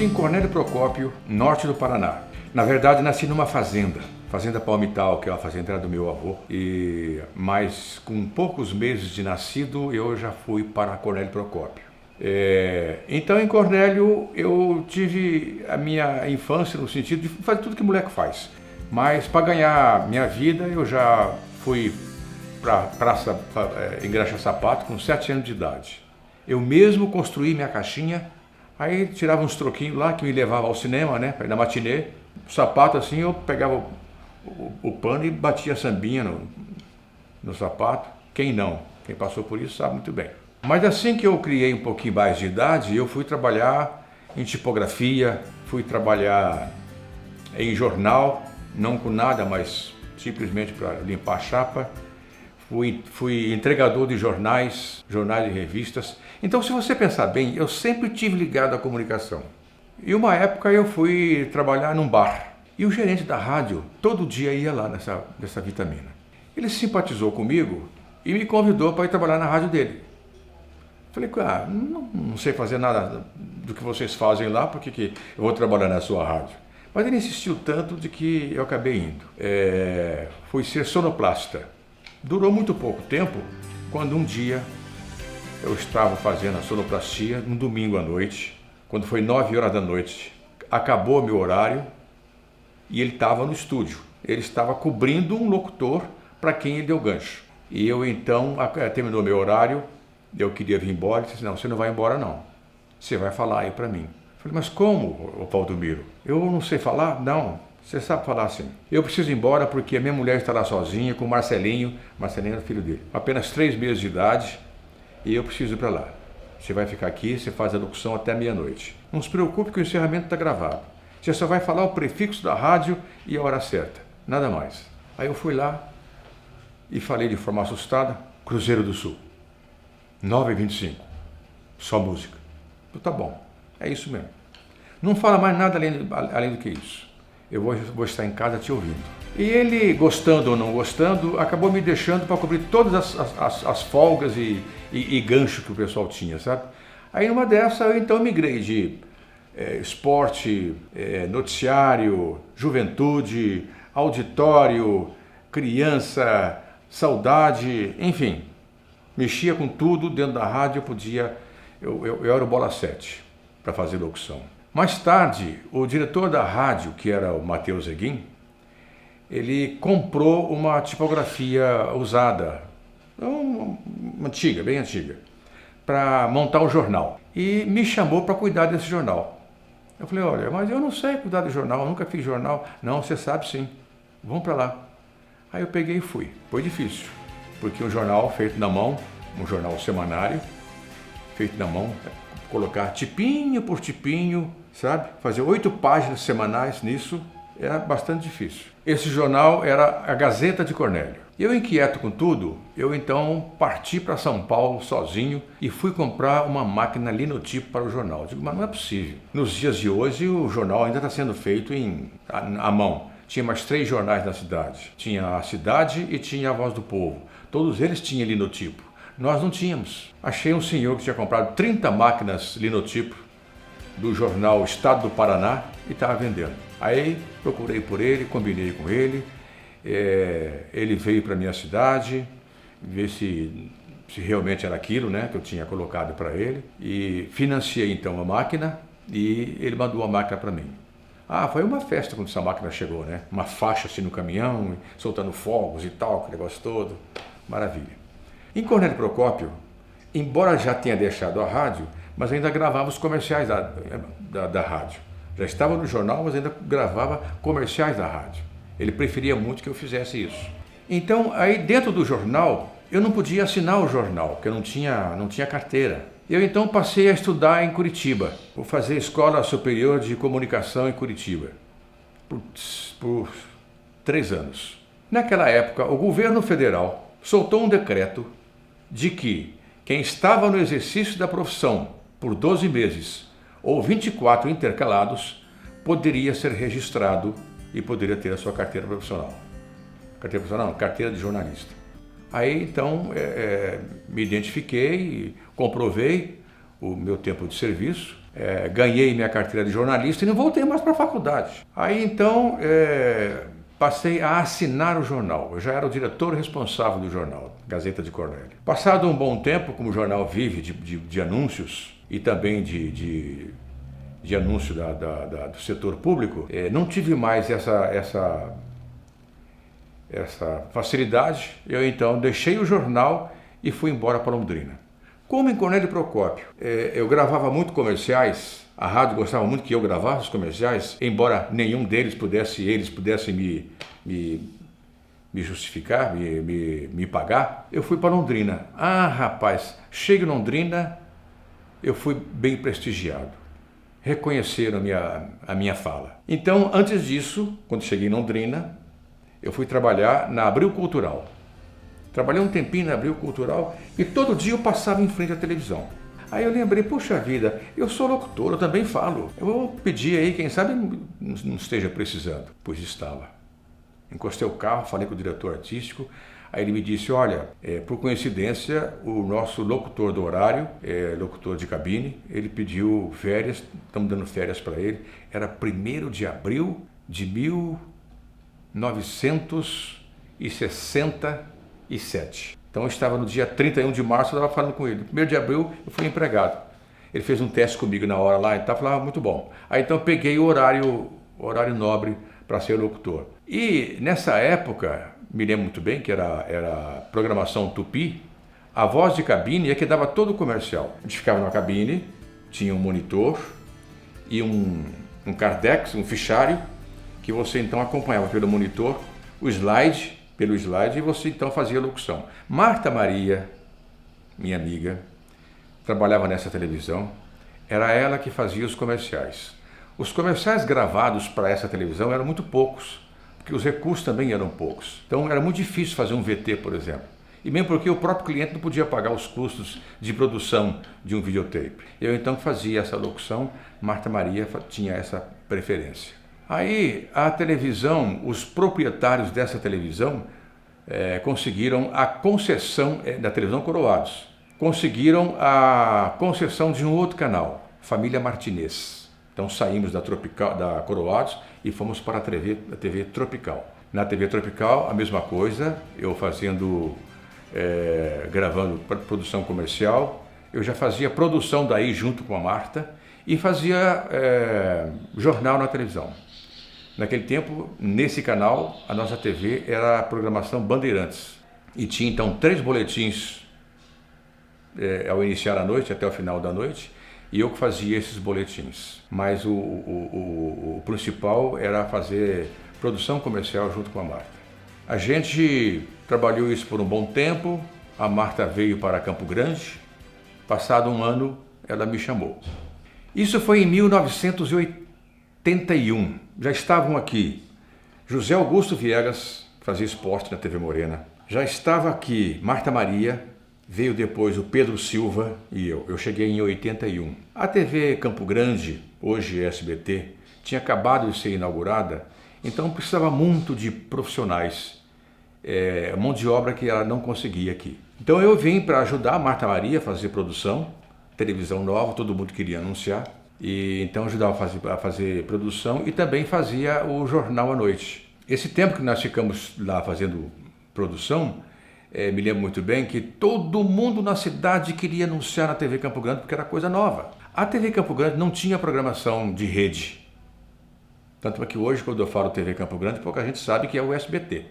nasci em Cornélio Procópio, norte do Paraná. Na verdade, nasci numa fazenda Palmital, que é uma fazenda do meu avô. Mas com poucos meses de nascido, eu já fui para Cornélio Procópio. Então, em Cornélio, eu tive a minha infância no sentido de fazer tudo que moleque faz. Mas para ganhar minha vida, eu já fui para praça engraxar sapato com 7 anos de idade. Eu mesmo construí minha caixinha, aí tirava uns troquinhos lá que me levava ao cinema, né, para ir na matinê. O sapato assim, eu pegava o pano e batia a sambinha no sapato. Quem não? Quem passou por isso sabe muito bem. Mas assim que eu criei um pouquinho mais de idade, eu fui trabalhar em tipografia, fui trabalhar em jornal, não com nada, mas simplesmente para limpar a chapa. Fui entregador de jornais e revistas. Então, se você pensar bem, eu sempre tive ligado à comunicação. E uma época eu fui trabalhar num bar. E o gerente da rádio todo dia ia lá nessa vitamina. Ele simpatizou comigo e me convidou para ir trabalhar na rádio dele. Falei, não sei fazer nada do que vocês fazem lá, porque que eu vou trabalhar na sua rádio. Mas ele insistiu tanto de que eu acabei indo. Fui ser sonoplasta. Durou muito pouco tempo, quando um dia eu estava fazendo a sonoplastia, num domingo à noite, quando foi 9 horas da noite, acabou meu horário e ele estava no estúdio. Ele estava cobrindo um locutor para quem ele deu gancho. E eu então, terminou meu horário, eu queria vir embora, ele disse, não, você não vai embora não, você vai falar aí para mim. Eu falei, mas como, Valdomiro? Eu não sei falar? Não. Você sabe falar assim. Eu preciso ir embora porque a minha mulher está lá sozinha com o Marcelinho. Marcelinho era filho dele. Apenas 3 meses de idade e eu preciso ir para lá. Você vai ficar aqui, você faz a locução até meia-noite. Não se preocupe que o encerramento está gravado. Você só vai falar o prefixo da rádio e a hora certa. Nada mais. Aí eu fui lá e falei de forma assustada, Cruzeiro do Sul. 9h25. Só música. Tá bom. É isso mesmo. Não fala mais nada além do que isso. Eu vou estar em casa te ouvindo. E ele, gostando ou não gostando, acabou me deixando para cobrir todas as folgas e gancho que o pessoal tinha, sabe? Aí numa dessa eu então migrei de esporte, noticiário, juventude, auditório, criança, saudade, enfim. Mexia com tudo dentro da rádio, eu era o bola 7 para fazer locução. Mais tarde, o diretor da rádio, que era o Matheus Eguin, ele comprou uma tipografia usada, antiga, bem antiga, para montar um jornal. E me chamou para cuidar desse jornal. Eu falei, olha, mas eu não sei cuidar de jornal, eu nunca fiz jornal. Não, você sabe sim, vamos para lá. Aí eu peguei e fui. Foi difícil, porque um jornal feito na mão, um jornal semanário, feito na mão, colocar tipinho por tipinho, sabe? Fazer 8 páginas semanais nisso era bastante difícil. Esse jornal era a Gazeta de Cornélio. Eu, inquieto com tudo, eu então parti para São Paulo sozinho e fui comprar uma máquina linotipo para o jornal. Eu digo, mas não é possível. Nos dias de hoje o jornal ainda está sendo feito à mão. Tinha mais 3 jornais na cidade. Tinha a Cidade e tinha a Voz do Povo. Todos eles tinham linotipo. Nós não tínhamos. Achei um senhor que tinha comprado 30 máquinas linotipo do jornal Estado do Paraná e estava vendendo. Aí procurei por ele, combinei com ele, ele veio para a minha cidade, ver se realmente era aquilo, né, que eu tinha colocado para ele, e financiei então a máquina e ele mandou a máquina para mim. Foi uma festa quando essa máquina chegou, né? Uma faixa assim no caminhão, soltando fogos e tal, aquele negócio todo, maravilha. Em Cornélio Procópio, embora já tenha deixado a rádio, mas ainda gravava os comerciais da rádio. Já estava no jornal, mas ainda gravava comerciais da rádio. Ele preferia muito que eu fizesse isso. Então, aí dentro do jornal, eu não podia assinar o jornal, porque eu não tinha carteira. Eu então passei a estudar em Curitiba. Vou fazer Escola Superior de Comunicação em Curitiba, por 3 anos. Naquela época, o governo federal soltou um decreto de que quem estava no exercício da profissão por 12 meses ou 24 intercalados poderia ser registrado e poderia ter a sua carteira profissional. Carteira profissional não, carteira de jornalista. Aí então me identifiquei, comprovei o meu tempo de serviço ganhei minha carteira de jornalista e não voltei mais para a faculdade. Aí então passei a assinar o jornal. Eu já era o diretor responsável do jornal, Gazeta de Cornélio. Passado um bom tempo, como o jornal vive de anúncios e também de anúncio do setor público, não tive mais essa facilidade. Eu então deixei o jornal e fui embora para Londrina. Como em Cornélio Procópio, eu gravava muito comerciais, a rádio gostava muito que eu gravasse os comerciais, embora nenhum deles pudesse me justificar, me pagar, eu fui para Londrina. Ah, rapaz, chego em Londrina, eu fui bem prestigiado. Reconheceram a minha fala. Então, antes disso, quando cheguei em Londrina, eu fui trabalhar na Abril Cultural. Trabalhei um tempinho na Abril Cultural e todo dia eu passava em frente à televisão. Aí eu lembrei, poxa vida, eu sou locutor, eu também falo. Eu vou pedir aí, quem sabe não esteja precisando. Pois estava. Encostei o carro, falei com o diretor artístico, aí ele me disse, olha, por coincidência, o nosso locutor do horário, locutor de cabine, ele pediu férias, estamos dando férias para ele, era 1º de abril de 1967. Então eu estava no dia 31 de março, eu estava falando com ele. 1º de abril eu fui empregado. Ele fez um teste comigo na hora lá e tal, falava, muito bom. Aí então eu peguei o horário nobre para ser locutor. E nessa época, me lembro muito bem que era programação Tupi, a voz de cabine é que dava todo o comercial. A gente ficava na cabine, tinha um monitor e um cardex, um fichário, que você então acompanhava pelo monitor, pelo slide, e você então fazia a locução. Marta Maria, minha amiga, trabalhava nessa televisão, era ela que fazia os comerciais. Os comerciais gravados para essa televisão eram muito poucos, porque os recursos também eram poucos. Então era muito difícil fazer um VT, por exemplo. E mesmo porque o próprio cliente não podia pagar os custos de produção de um videotape. Eu então fazia essa locução, Marta Maria tinha essa preferência. Aí a televisão, os proprietários dessa televisão conseguiram a concessão da televisão Coroados. Conseguiram a concessão de um outro canal, Família Martinez. Então saímos da Coroados e fomos para a TV Tropical. Na TV Tropical, a mesma coisa, eu gravando produção comercial, eu já fazia produção daí junto com a Marta e fazia jornal na televisão. Naquele tempo, nesse canal, a nossa TV era a programação Bandeirantes. E tinha então 3 boletins ao iniciar a noite, até o final da noite, e eu que fazia esses boletins. Mas o principal era fazer produção comercial junto com a Marta. A gente trabalhou isso por um bom tempo, a Marta veio para Campo Grande, passado um ano ela me chamou. Isso foi em 1981, já estavam aqui José Augusto Viegas, que fazia esporte na TV Morena, já estava aqui Marta Maria, veio depois o Pedro Silva e eu cheguei em 81. A TV Campo Grande, hoje SBT, tinha acabado de ser inaugurada, então precisava muito de profissionais, mão de obra que ela não conseguia aqui. Então eu vim para ajudar a Marta Maria a fazer produção, televisão nova, todo mundo queria anunciar, e então ajudava a fazer produção e também fazia o jornal à noite. Esse tempo que nós ficamos lá fazendo produção, me lembro muito bem que todo mundo na cidade queria anunciar na TV Campo Grande porque era coisa nova. A TV Campo Grande não tinha programação de rede. Tanto é que hoje, quando eu falo TV Campo Grande, pouca gente sabe que é o SBT,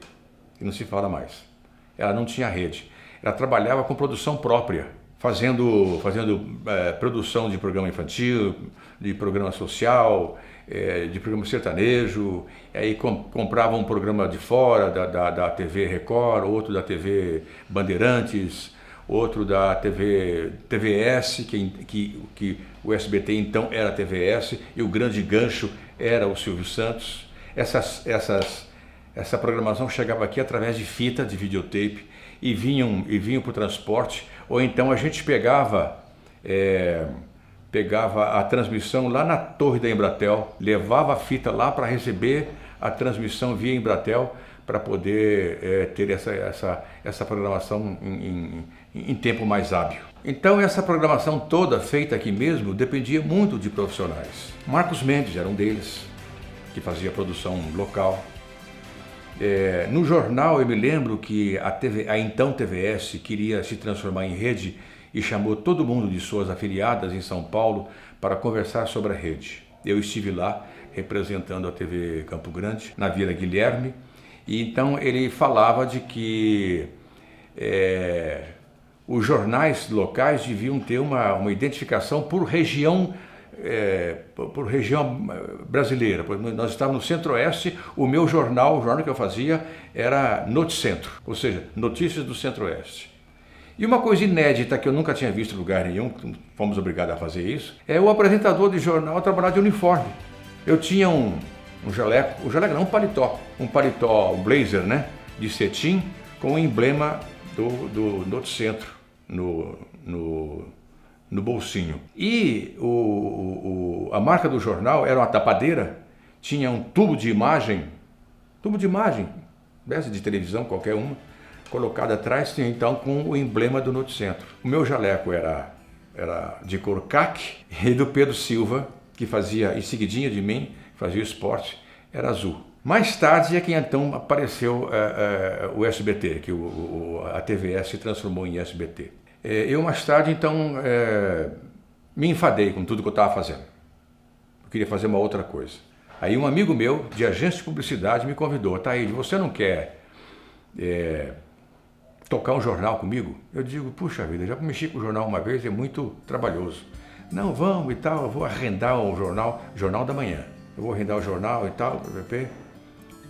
e não se fala mais. Ela não tinha rede. Ela trabalhava com produção própria, fazendo produção de programa infantil, de programa social, de programa sertanejo, aí comprava um programa de fora da TV Record, outro da TV Bandeirantes, outro da TVS, que o SBT então era a TVS, e o grande gancho era o Silvio Santos. Essa programação chegava aqui através de fita, de videotape, e vinham para o transporte, ou então a gente pegava a transmissão lá na torre da Embratel, levava a fita lá para receber a transmissão via Embratel, para poder ter essa programação em tempo mais hábil. Então essa programação toda feita aqui mesmo dependia muito de profissionais. Marcos Mendes era um deles, que fazia produção local. No jornal eu me lembro que a então TVS queria se transformar em rede e chamou todo mundo de suas afiliadas em São Paulo para conversar sobre a rede. Eu estive lá representando a TV Campo Grande, na Vila Guilherme, e então ele falava de que os jornais locais deviam ter uma identificação por região brasileira. Nós estávamos no Centro-Oeste, o meu jornal, o jornal que eu fazia era Noticentro, ou seja, Notícias do Centro-Oeste. E uma coisa inédita que eu nunca tinha visto em lugar nenhum, fomos obrigados a fazer isso, é o apresentador de jornal trabalhar de uniforme. Eu tinha um paletó, um blazer, né, de cetim, com o emblema do Noticentro no bolsinho. E a marca do jornal era uma tapadeira, tinha um tubo de imagem, dessa de televisão, qualquer uma, colocado atrás, tinha então com o emblema do Noticentro. O meu jaleco era de cor caque, e do Pedro Silva, que fazia em seguidinha de mim, fazia o esporte, era azul. Mais tarde é que então apareceu o SBT, que a TVS se transformou em SBT. Eu mais tarde então me enfadei com tudo que eu estava fazendo. Eu queria fazer uma outra coisa. Aí um amigo meu, de agência de publicidade, me convidou: Taíde, você não quer tocar um jornal comigo? Eu digo: puxa vida, já mexi com o jornal uma vez, é muito trabalhoso. Não, vamos e tal, eu vou arrendar o Jornal da Manhã. Eu vou arrendar o jornal e tal, PPP.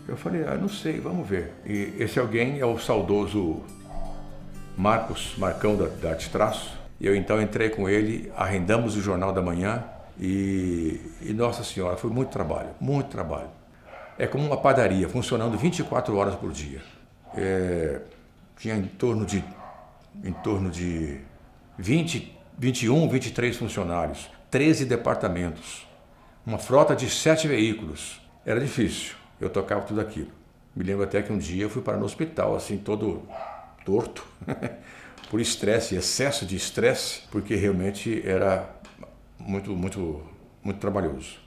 Eu falei: não sei, vamos ver. E esse alguém é o saudoso Marcão da Arte Traço. Eu então entrei com ele, arrendamos o Jornal da Manhã e nossa senhora, foi muito trabalho, muito trabalho. É como uma padaria, funcionando 24 horas por dia. Tinha em torno de 21, 23 funcionários, 13 departamentos, uma frota de 7 veículos. Era difícil, eu tocava tudo aquilo. Me lembro até que um dia eu fui parar no hospital, assim, todo torto, por estresse, excesso de estresse, porque realmente era muito, muito, muito trabalhoso.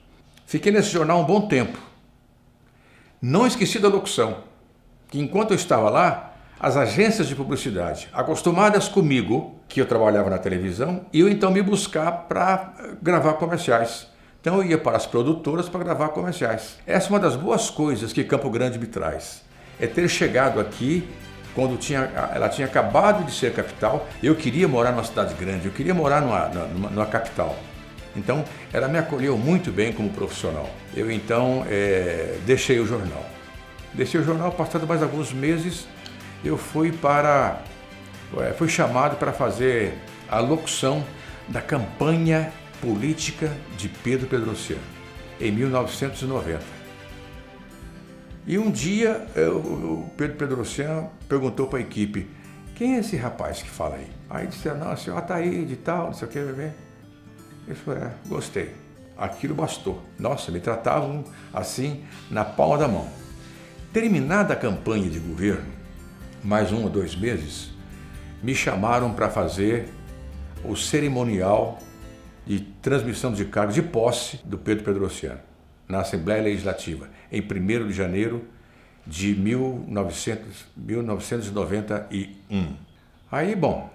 Fiquei nesse jornal um bom tempo. Não esqueci da locução, que enquanto eu estava lá, as agências de publicidade, acostumadas comigo, que eu trabalhava na televisão, iam então me buscar para gravar comerciais. Então eu ia para as produtoras para gravar comerciais. Essa é uma das boas coisas que Campo Grande me traz. É ter chegado aqui quando ela tinha acabado de ser capital. Eu queria morar numa cidade grande, eu queria morar numa capital. Então ela me acolheu muito bem como profissional. Eu então deixei o jornal. Passado mais alguns meses, eu fui chamado para fazer a locução da campanha política de Pedro Pedrocian, em 1990. E um dia o Pedro Pedrocian perguntou para a equipe: quem é esse rapaz que fala aí? Aí disseram: não, a senhora está aí de tal, não sei o que, bebê. Eu falei: gostei. Aquilo bastou. Nossa, me tratavam assim na palma da mão. Terminada a campanha de governo, mais 1 ou 2 meses, me chamaram para fazer o cerimonial de transmissão de cargo de posse do Pedro Pedrocian na Assembleia Legislativa, em 1º de janeiro de 1991. Aí, bom,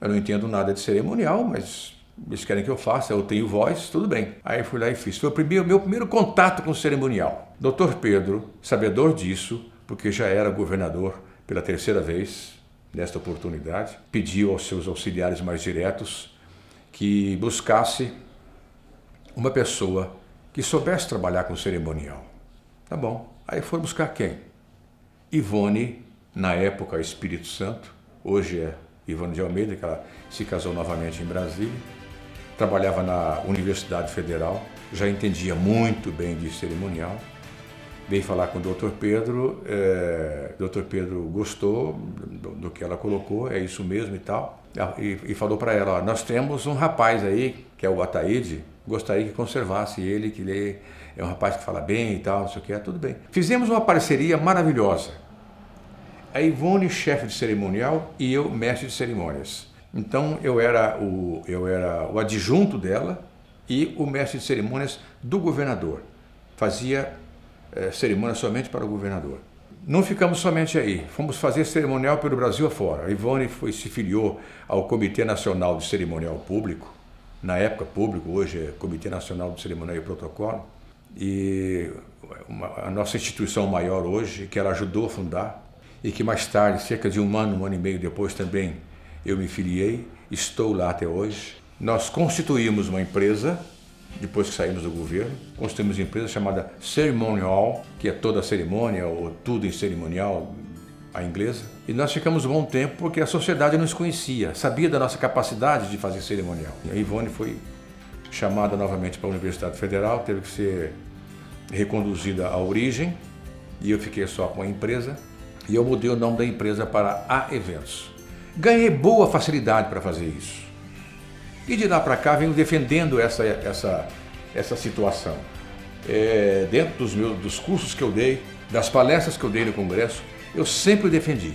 eu não entendo nada de cerimonial, mas eles querem que eu faça, eu tenho voz, tudo bem. Aí fui lá e fiz. Foi o meu primeiro contato com o cerimonial. Dr. Pedro, sabedor disso, porque já era governador pela 3ª vez, nesta oportunidade, pediu aos seus auxiliares mais diretos que buscasse uma pessoa que soubesse trabalhar com cerimonial. Tá bom. Aí foram buscar quem? Ivone, na época Espírito Santo, hoje é Ivone de Almeida, que ela se casou novamente em Brasília, trabalhava na Universidade Federal, já entendia muito bem de cerimonial. Veio falar com o Dr. Pedro, Dr. Pedro gostou do que ela colocou, é isso mesmo e tal, e falou para ela: ó, nós temos um rapaz aí, que é o Ataíde, gostaria que conservasse ele, que ele é um rapaz que fala bem e tal, não sei o que, tudo bem. Fizemos uma parceria maravilhosa. A Ivone, chefe de cerimonial, e eu, mestre de cerimônias. Então eu era o adjunto dela e o mestre de cerimônias do governador. Fazia cerimônia somente para o governador. Não ficamos somente aí, fomos fazer cerimonial pelo Brasil afora. A Ivone se filiou ao Comitê Nacional de Cerimonial Público, na época público, hoje é Comitê Nacional de Cerimonial e Protocolo, e a nossa instituição maior hoje, que ela ajudou a fundar, e que mais tarde, cerca de um ano e meio depois também, eu me filiei, estou lá até hoje. Nós constituímos uma empresa, depois que saímos do governo, constituímos uma empresa chamada Ceremonial, que é toda a cerimônia, ou tudo em cerimonial, a inglesa. E nós ficamos um bom tempo porque a sociedade nos conhecia, sabia da nossa capacidade de fazer cerimonial. E a Ivone foi chamada novamente para a Universidade Federal, teve que ser reconduzida à origem, e eu fiquei só com a empresa, e eu mudei o nome da empresa para A Eventos. Ganhei boa facilidade para fazer isso. E de lá para cá venho defendendo essa situação. Dentro dos cursos que eu dei, das palestras que eu dei no Congresso, eu sempre defendi.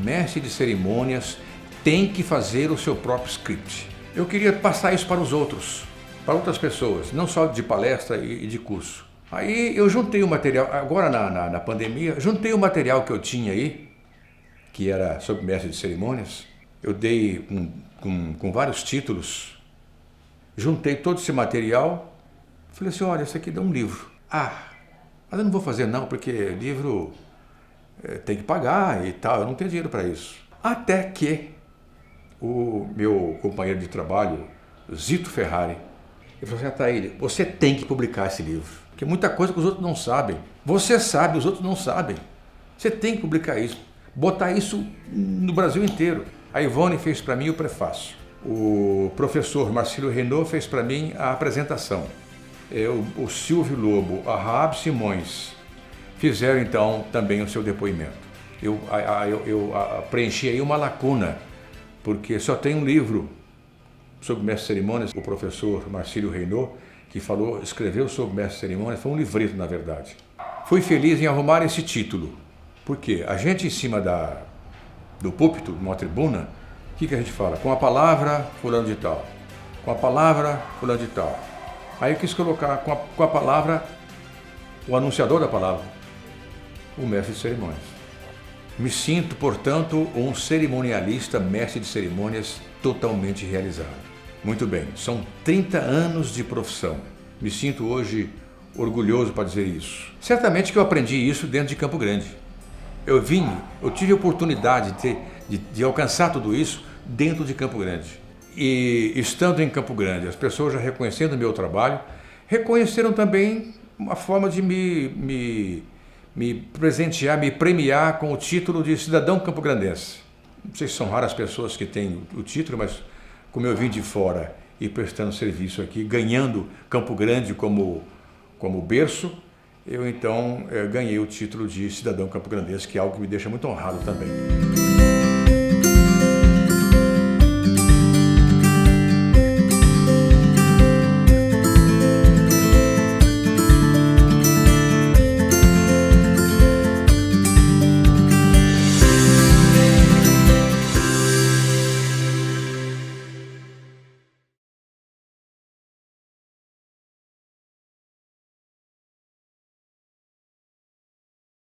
Mestre de cerimônias tem que fazer o seu próprio script. Eu queria passar isso para os outros, para outras pessoas, não só de palestra e de curso. Aí eu juntei o material, agora na pandemia, juntei o material que eu tinha aí, que era sobre mestre de cerimônias. Eu dei com vários títulos, juntei todo esse material, falei assim, olha, isso aqui dá um livro. Mas eu não vou fazer não, porque livro tem que pagar e tal, eu não tenho dinheiro para isso. Até que o meu companheiro de trabalho, Zito Ferrari, ele falou assim, Ataíde, você tem que publicar esse livro, porque muita coisa que os outros não sabem. Você sabe, os outros não sabem. Você tem que publicar isso, botar isso no Brasil inteiro. A Ivone fez para mim o prefácio. O professor Marcílio Renaud fez para mim a apresentação. O Silvio Lobo, a Raab Simões fizeram então também o seu depoimento. Eu preenchi aí uma lacuna, porque só tem um livro sobre mestre de cerimônias. O professor Marcílio Renaud, que escreveu sobre mestre de cerimônias, foi um livreto na verdade. Fui feliz em arrumar esse título, porque a gente em cima do púlpito, numa tribuna, o que a gente fala? Com a palavra, fulano de tal. Com a palavra, fulano de tal. Aí eu quis colocar com a palavra, o anunciador da palavra, o mestre de cerimônias. Me sinto, portanto, um cerimonialista, mestre de cerimônias totalmente realizado. Muito bem, são 30 anos de profissão. Me sinto hoje orgulhoso para dizer isso. Certamente que eu aprendi isso dentro de Campo Grande. Eu tive a oportunidade de alcançar tudo isso dentro de Campo Grande. E estando em Campo Grande, as pessoas já reconhecendo o meu trabalho, reconheceram também uma forma de me presentear, me premiar com o título de cidadão campograndense. Não sei se são raras pessoas que têm o título, mas como eu vim de fora e prestando serviço aqui, ganhando Campo Grande como berço, eu então ganhei o título de cidadão campograndense, que é algo que me deixa muito honrado também.